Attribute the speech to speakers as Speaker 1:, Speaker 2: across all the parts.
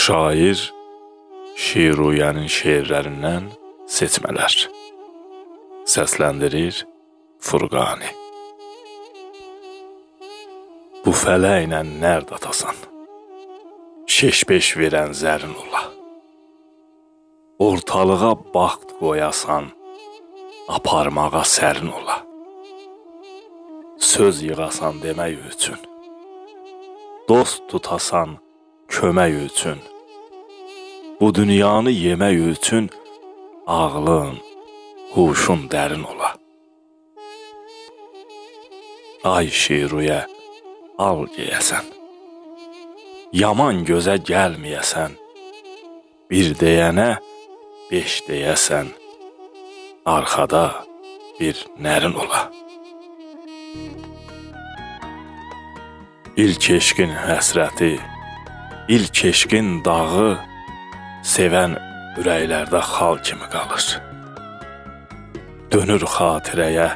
Speaker 1: Şair Şiruyənin şeirlərindən seçmələr. Səsləndirir Furqani. Bu fələklə nərd atasan, şeş-beş verən zərin ola. Ortalığa baxt qoyasan, aparmağa sərin ola. Söz yığasan demək üçün, dost tutasan kömək üçün, bu dünyanı yemək üçün ağlın, huşun dərin ola. Ay Şiruyə, al geyəsən, yaman gözə gəlməyəsən, bir deyənə beş deyəsən, arxada bir nərin ola. İlk eşqin həsrəti, ilk eşqin dağı, sevən ürəklərdə xal kimi qalır. Dönür xatirəyə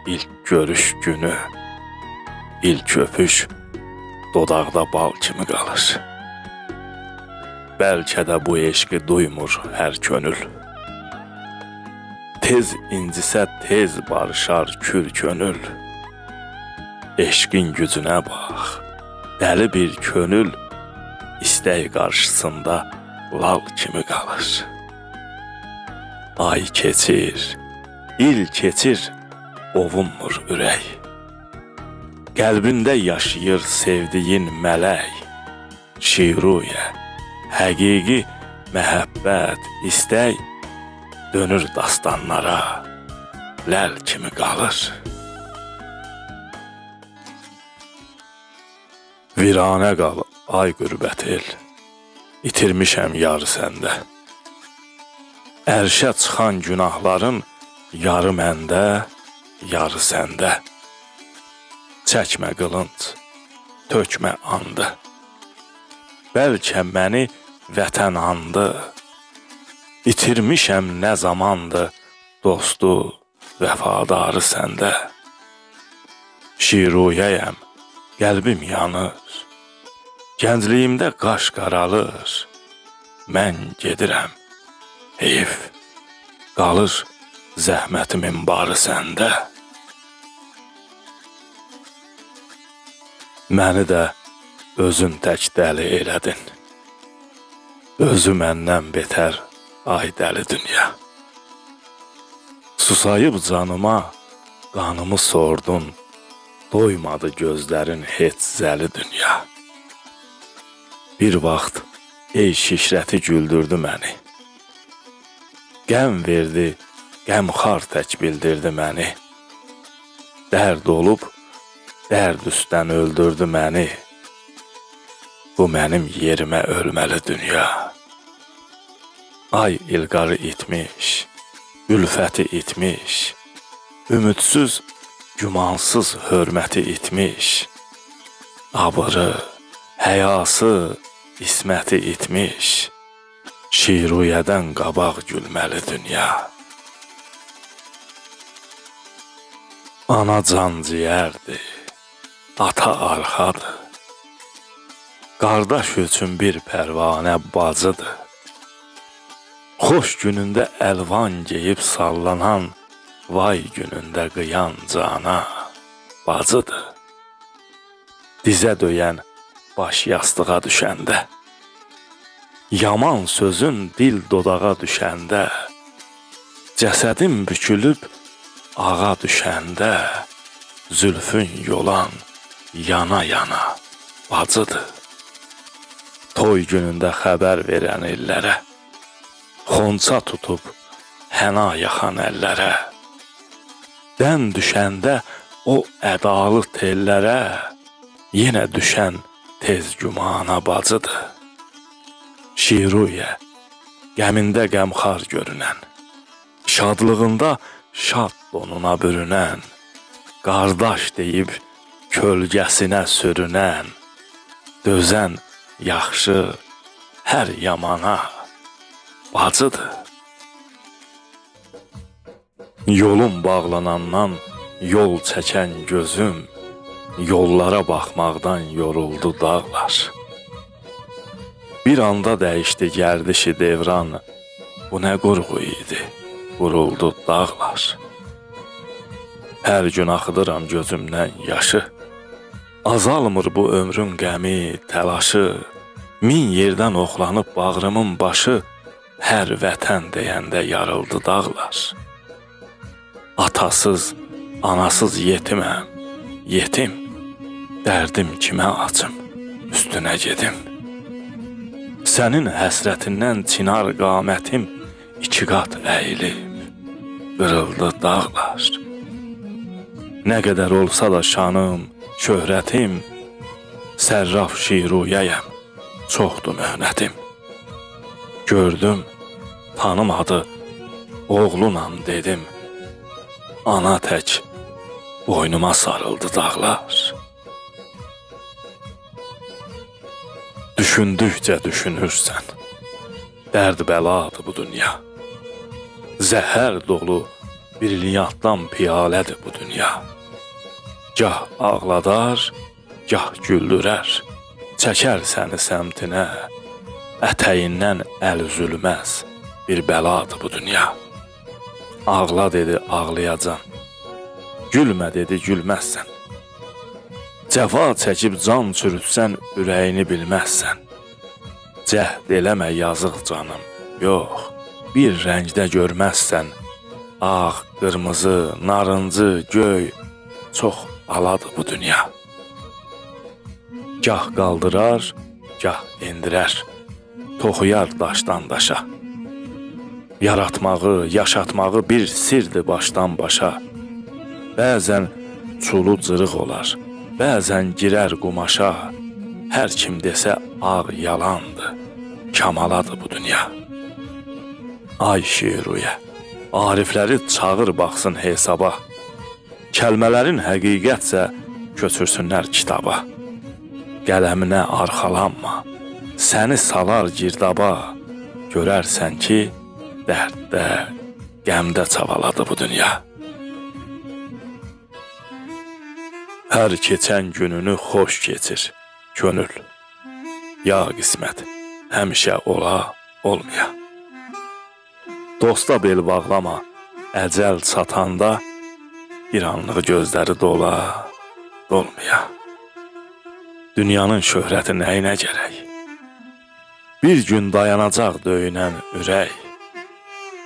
Speaker 1: ilk görüş günü, ilk öpüş dodaqda bal kimi qalır. Bəlkə də bu eşqi duymur hər könül, tez incisə tez barışar kül könül. Eşqin gücünə bax, dəli bir könül, istək qarşısında lal kimi qalır. Ay keçir, il keçir, ovunmur ürək. Qəlbində yaşayır sevdiyin mələk. Şiruyə, həqiqi məhəbbət, istək, dönür dastanlara, ləl kimi qalır. Viranə qal, ay qürbət el, itirmişəm yarı səndə. Ərşə çıxan günahların yarı məndə, yarı səndə. Çəkmə qılınc, tökmə andı, bəlkə məni vətən andı. İtirmişəm nə zamandı dostu, vəfadarı səndə. Şiruyəyəm, qəlbim yanır, gəncliyimdə qaş qaralır. Mən gedirəm, heyf, qalır zəhmətimin barı səndə. Məni də özün tək dəli elədin, özü məndən betər, ay dəli dünya. Susayıb canıma, qanımı sordun, doymadı gözlərin heç zəli dünya. Bir vaxt ey şişrəti güldürdü məni, qəm verdi, qəmxar tək bildirdi məni. Dərd olub, dərd üstdən öldürdü məni. Bu mənim yerimə ölməli dünya. Ay ilqarı itmiş, ülfəti itmiş, ümüdsüz, gümansız hörməti itmiş. Abırı, həyası, isməti itmiş. Şiruyədən qabaq gülməli dünya. Ana can ciyərdir, ata arxadır, qardaş üçün bir pərvanə bacıdır. Xoş günündə əlvan geyib sallanan, vay günündə qıyan cana bacıdır. Dizə döyən baş yastığa düşəndə, yaman sözün dil dodağa düşəndə, cəsədin bükülüb ağa düşəndə, zülfün yolan yana-yana bacıdır. Toy günündə xəbər verən illərə, xonça tutub həna yaxan əllərə, dən düşəndə o ədalı tellərə, yenə düşən tez gümana bacıdır. Şiruyə, qəmində qəmxar görünən, şadlığında şad donuna bürünən, qardaş deyib kölgəsinə sürünən, dözən yaxşı hər yamana bacıdır. Yolum bağlanandan yol çəkən gözüm, yollara baxmaqdan yoruldu dağlar. Bir anda dəyişdi gərdişi devran, bu nə qurğu idi, vuruldu dağlar. Hər gün axıdıram gözümdən yaşı, azalmır bu ömrün qəmi, təlaşı. Min yerdən oxlanıb bağrımın başı, hər vətən deyəndə yarıldı dağlar. Atasız, anasız yetiməm, yetim, dərdim kimə açım, üstünə gedim. Sənin həsrətindən çinar qamətim, iki qat əyilib, qırıldı dağlar. Nə qədər olsa da şanım, şöhrətim, sərraf şiruyəyəm, çoxdur möhnətim. Gördüm, tanımadı, oğlunam dedim, ana tək boynuma sarıldı dağlar. Düşündükcə düşünürsən, dərd bəladır bu dünya. Zəhər dolu brilyantdan piyalədir bu dünya. Gah ağladar, gah güldürər, çəkər səni səmtinə, ətəyindən əl üzülməz bir bəladır bu dünya. Ağla dedi ağlayacan, gülmə dedi gülməzsən. Cəfa çəkib can çürütsən ürəyini bilməzsən. Cəhd eləmə yazıq canım, yox, bir rəngdə görməzsən. Ağ, qırmızı, narıncı, göy, çox aladır bu dünya. Gah qaldırar, gah endirər, toxuyar daşdan daşa. Yaratmağı, yaşatmağı bir sirdir başdan başa. Bəzən çulu cırıq olar, bəzən girər qumaşa. Hər kim desə ağ yalandır, kamaladır bu dünya. Ay şiruyə, arifləri çağır baxsın hesaba. Kəlmələrin həqiqətsə köçürsünlər kitaba. Qələminə arxalanma, səni salar girdaba. Görərsən ki, dərddə, qəmdə çavaladı bu dünya. Hər keçən gününü xoş keçir, könül. Ya qismət, həmişə ola, olmaya. Dosta bel bağlama, əcəl çatanda, bir anlıq gözləri dola, dolmaya. Dünyanın şöhrəti nəyinə gərək? Bir gün dayanacaq döyünən ürək.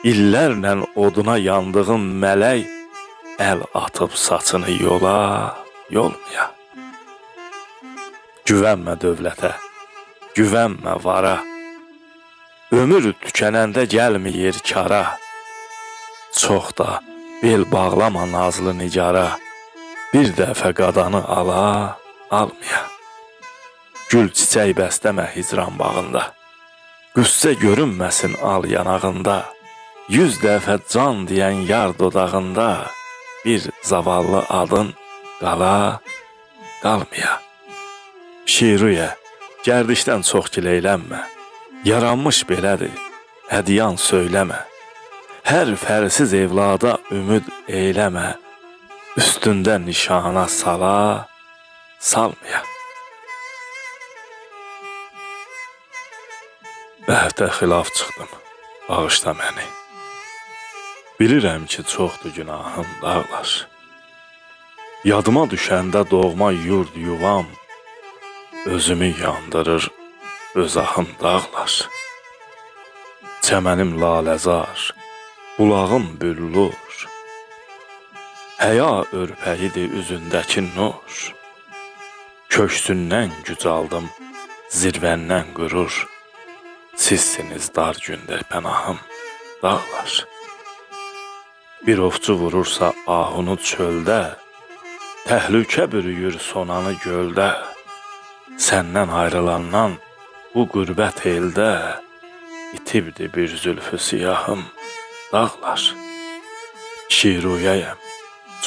Speaker 1: İllərlə oduna yandığın mələk, əl atıb saçını yola, yolmaya. Güvənmə dövlətə, güvənmə vara. Ömür tükənəndə gəlməyir kara. Çox da bel bağlama nazlı nicara. Bir dəfə qadanı ala, almaya. Gül çiçək bəstəmə hicran bağında. Qüssə görünməsin al yanağında. 100 dəfə can deyən yar dodağında. Bir zavallı adın qala, qalmaya. Şiruyə, gərdişdən çox gileylənmə. Yaranmış belədir, hədiyan söyləmə. Hər fərsiz evlada ümid eyləmə. Üstündə nişana sala, salmaya. Bəhvdə xilaf çıxdım, bağışla məni. Bilirəm ki, çoxdur günahım dağlar. Yadıma düşəndə doğma yurd yuvam, özümü yandırır öz ahım dağlar. Çəmənim laləzar, bulağım büllur. Həya örpəyidir üzündəki nur. Köksündən güc aldım, zirvəndən qürur. Sizsiniz dar gündə pənahım dağlar. Bir ovçu vurursa ahunu çöldə, təhlükə bürüyür sonanı göldə. Səndən ayrılandan bu qürbət eldə, itibdi bir zülfü siyahım dağlar. Şiruyəyəm,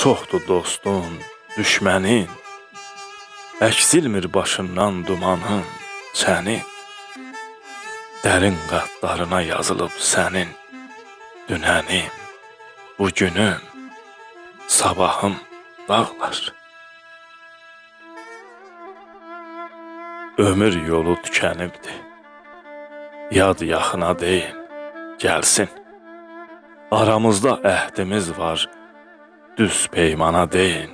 Speaker 1: çoxdur dostun, düşmənin. Əksilmir başından dumanın, sənin. Dərin qatlarına yazılıb sənin, dünənim, bugünüm, sabahım dağlar. Ömür yolu tükənibdi, yad yaxına deyin, gəlsin. Aramızda əhdimiz var, düz peymana deyin,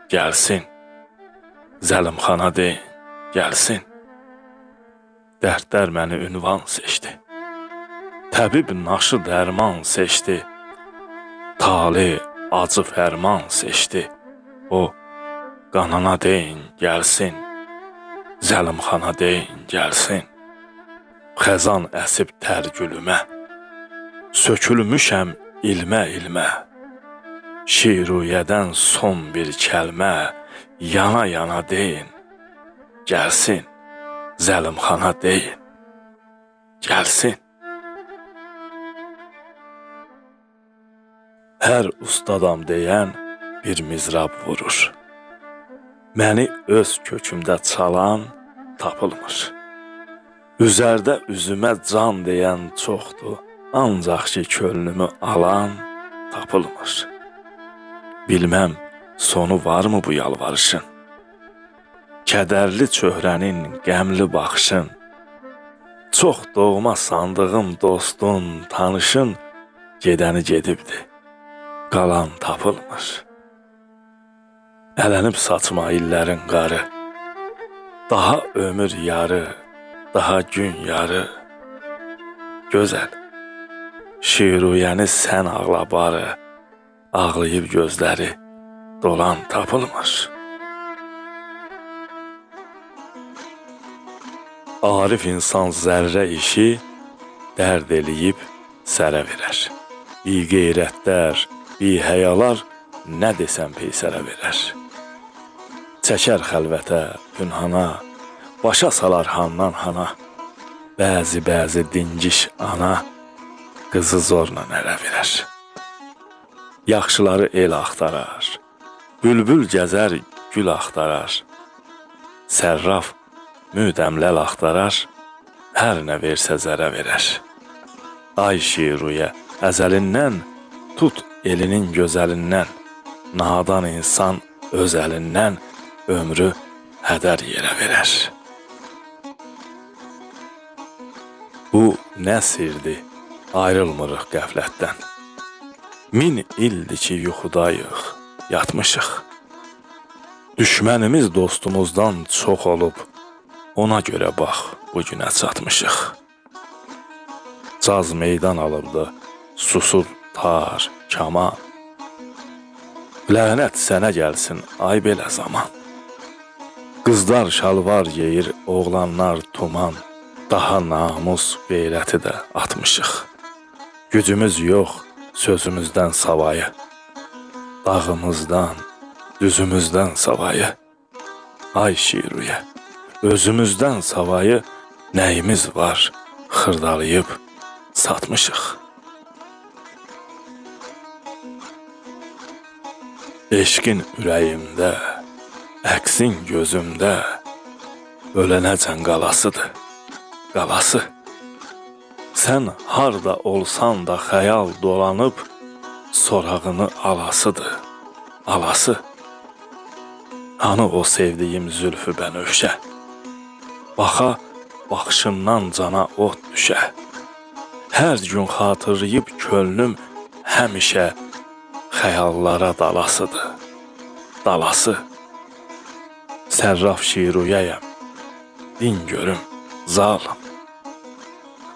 Speaker 1: gəlsin. Zəlimxana deyin, gəlsin. Dərdlər məni ünvan seçdi. Təbib naşı dərman seçdi. Tali acı fərman seçdi. O qanana deyin, gəlsin. Zəlimxana deyin, gəlsin. Xəzan əsib tər gülümə. Sökülmüşəm ilmə-ilmə. Şiruyədən son bir kəlmə. Yana-yana deyin, gəlsin. Zəlimxana deyin, gəlsin. Hər ustadam deyən bir mizrab vurur. Məni öz kökümdə çalan tapılmır. Üzərdə üzümə can deyən çoxdur, ancaq ki könlümü alan tapılmır. Bilməm, sonu varmı bu yalvarışın? Kədərli çöhrənin qəmli baxışın, çox doğma sandığım dostun, tanışın, gedəni gedibdir, qalan tapılmır. Ələnib saçma illərin qarı, daha ömür yarı, daha gün yarı. Gözəl, şiruyəni sən ağla barı, ağlayıb gözləri dolan tapılmır. Arif insan zərrə işi dərd eləyib sərə verər. İyi qeyrətlər, iyi həyalar nə desəm peysərə verər. Çəkər xəlvətə, pünhana, başa salar handan hana. Bəzi dingiş ana qızı zorla ərə verər. Yaxşıları el axtarar, bülbül gəzər gül axtarar. Sərraf müdəmləl axtarar, hər nə versə zərə verər. Ay şiruyə əzəlindən, tut elinin gözəlindən, nadan insan öz əlindən ömrü hədər yerə verər. Bu nə sirdir, ayrılmırıq qəflətdən. 1000 ildir ki yuxudayıq, yatmışıq. Düşmənimiz dostumuzdan çox olub, ona görə bax, bu günə çatmışıq. Caz meydan alıbdı, susub tar, kaman. Lənət sənə gəlsin, ay belə zaman. Qızlar şalvar yeyir, oğlanlar tuman. Daha namus, qeyrəti də atmışıq. Gücümüz yox, sözümüzdən savayı. Dağımızdan, düzümüzdən savayı. Ay şiruyə, özümüzdən savayı nəyimiz var, xırdalayıb satmışıq. Eşqin ürəyimdə, əksin gözümdə, ölənəcən qalasıdır, qalası. Sən harda olsan da xəyal dolanıb, sorağını alasıdır, alası. Hanı o sevdiyim zülfü bənövşə, baxa, baxışından cana ot düşə. Hər gün xatırlayıb könlüm həmişə xəyallara dalasıdır, dalası. Sərraf şiruyəyəm, din görüm, zalım.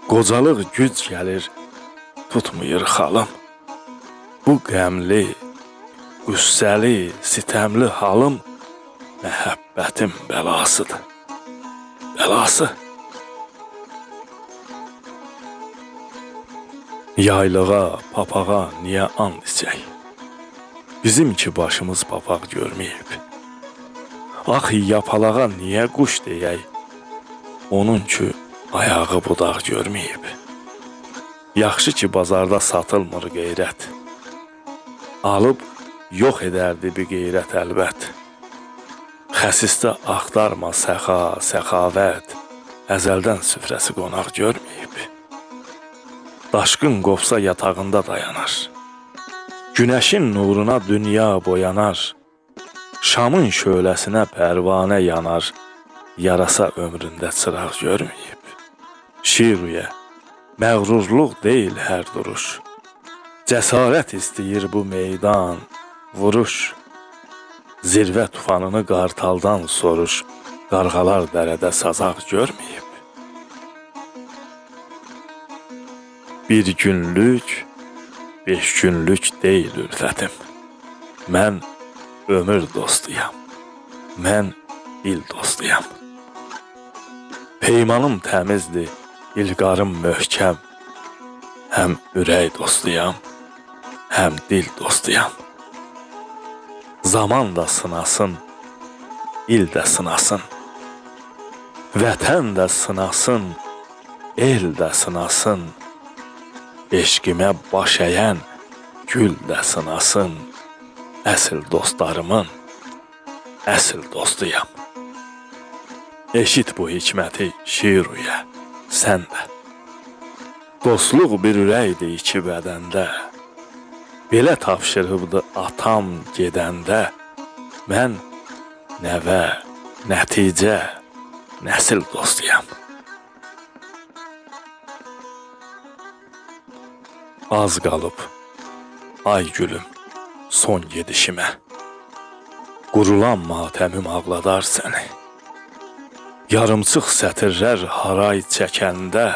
Speaker 1: Qocalıq güc gəlir, tutmuyur xalım. Bu qəmli, qüssəli, sitəmli halım məhəbbətim bəlasıdır, bəlası. Yaylığa, papağa niyə and içək? Bizim ki başımız papaq görməyib. Ax yapalağa niyə quş deyək? Onun ki ayağı budaq görməyib. Yaxşı ki bazarda satılmır qeyrət. Alıb yox edərdi bir qeyrət əlbət. Xəsisdə axtarma səxa, səxavət, əzəldən süfrəsi qonaq görməyib. Daşqın qopsa yatağında dayanar. Günəşin nuruna dünya boyanar. Şamın şöləsinə pərvanə yanar. Yarasa ömründə çıraq görməyib. Şiruyə, məğrurluq deyil hər duruş. Cəsarət istəyir bu meydan, vuruş. Zirvə tufanını qartaldan soruş, qarğalar dərədə sazaq görməyib. Bir günlük, 5 günlük deyil ülfətim. Mən ömür dostuyam, mən il dostuyam. Peymanım təmizdir, ilqarım möhkəm. Həm ürək dostuyam, həm dil dostuyam. Zaman da sınasın, il də sınasın. Vətən də sınasın, el də sınasın. Eşqimə baş əyən gül də sınasın. Əsl dostlarımın əsl dostuyam. Eşit bu hikməti Şiruyə, sən də. Dostluq bir ürəkdir iki bədəndə. Belə tapşırıbdı atam gedəndə. Mən nəvə, nəticə, nəsil dostuyam. Az qalıb, ay gülüm, son gedişimə. Qurulan matəmim ağladar səni. Yarımçıq sətirlər haray çəkəndə,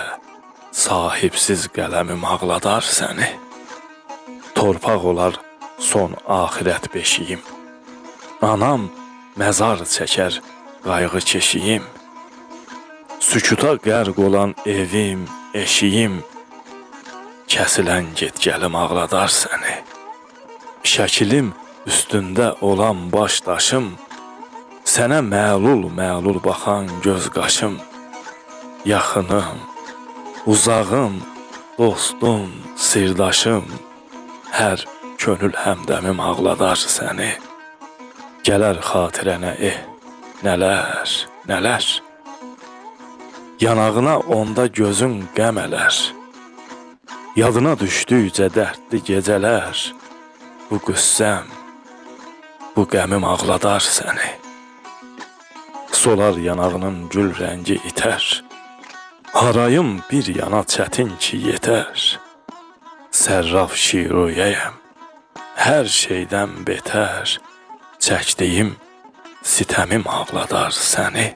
Speaker 1: sahibsiz qələmim ağladar səni. Torpaq olar son axirət beşiyim. Anam məzar çəkər qayğı keşiyim. Sükuta qərq olan evim, eşiyim. Kəsilən get-gəlim ağladar səni. Şəkilim üstündə olan baş daşım, sənə məlul baxan göz qaşım. Yaxınım, uzağım, dostum, sirdaşım, hər könül həmdəmim ağladar səni. Gələr xatirənə nələr, nələr. Yanağına onda gözün qəm ələr. Yadına düşdükcə dərdli gecələr. Bu qüssəm, bu qəmim ağladar səni. Solar yanağının gül rəngi itər. Harayım bir yana çətin ki yetər. Sərraf Şiruyəyəm, hər şeydən betər. Çəkdiyim sitəmim ağladar səni.